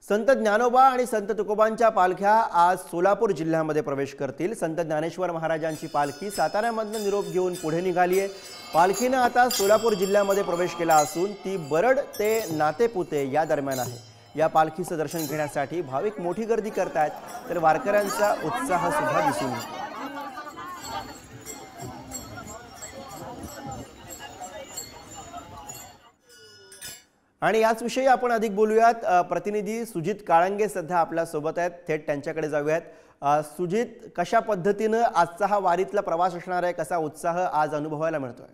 संत ज्ञानोबा आणि संत तुकोबांच्या पालख्या आज सोलापूर जिल्ह्यामध्ये प्रवेश करतील। संत ज्ञानेश्वर महाराजांची पालखी साताऱ्यामधून निरोप घेऊन पुढे निघाली आहे। पालखीने आता सोलापूर जिल्ह्यामध्ये प्रवेश केला असून ती बरड ते नातेपुते या दरम्यान आहे। या पालखीचं दर्शन घेण्यासाठी भाविक मोठी गर्दी करतात, तर वारकऱ्यांचा उत्साह सुद्धा दिसून येतो। आणि याच विषयी आपण अधिक बोलूयात। प्रतिनिधी सुजित काळंगे सध्या आपल्या सोबत आहेत, थेट त्यांच्याकडे जाऊयात। सुजित, कशा पद्धतीने आजचा हा वारीतला प्रवास असणार आहे, कसा उत्साह आज अनुभवायला मिळतोय?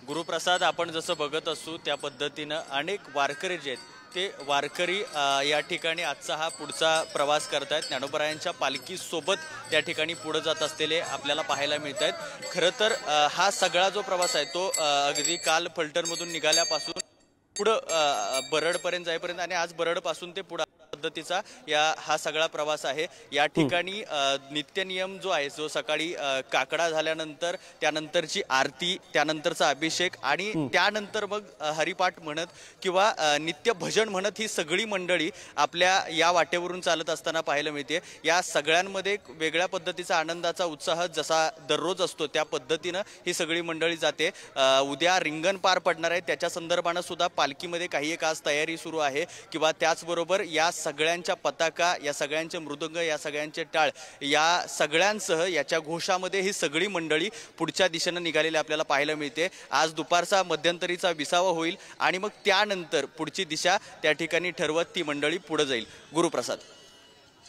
गुरुप्रसाद, आपण जसं बघत असू त्या पद्धतीने अनेक वारकरी जे आहेत ते वारकरी या ठिकाणी आजचा हा पुढचा प्रवास करतायत। ज्ञानोबरायांच्या पालखी सोबत त्या ठिकाणी पुढे जात असलेले आपल्याला पाहायला मिळतात। खरं तर हा सगळा जो प्रवास आहे तो अगदी काल फलटणमधून निघाल्यापासून पुढं बरडपर्यंत जाईपर्यंत आणि आज बरडपासून ते पुढे पद्धतीचा हा सगळा प्रवास आहे। या ठिकाणी नित्य नियम जो आहे, जो सकाळी काकडा झाल्यानंतर त्यानंतरची आरती, त्यानंतरचा अभिषेक आणि त्यानंतर मग हरिपाठ म्हणत किंवा नित्य भजन म्हणत ही सगळी मंडळी आपल्या या वाटेवरून चालत असताना पाहायला मिळते। या सगळ्यांमध्ये वेगळ्या पद्धतीचा आनंदाचा उत्साह जसा दररोज असतो त्या पद्धतीने ही सगळी मंडळी जाते। उद्या रिंगण पार पडणार आहे, त्याच्या संदर्भाने सुद्धा पालखीमध्ये काही एक आज तयारी सुरू आहे किंवा त्याचबरोबर या सगळ्यांच्या पताका, या सगळ्यांचे मृदंग, या सगळ्यांचे टाळ, या सगळ्यांसह याच्या घोषामध्ये ही सगळी मंडळी पुढच्या दिशेने निघालेली आपल्याला पाहायला मिळते। आज दुपारचा मध्यंतरीचा विसावा होईल आणि मग त्यानंतर पुढची दिशा त्या ठिकाणी ठरवत ती मंडळी पुढे जाईल। गुरुप्रसाद,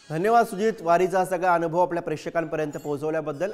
धन्यवाद सुजित, वारीचा सगळा अनुभव आपल्या प्रेक्षकांपर्यंत पोहोचवल्याबद्दल।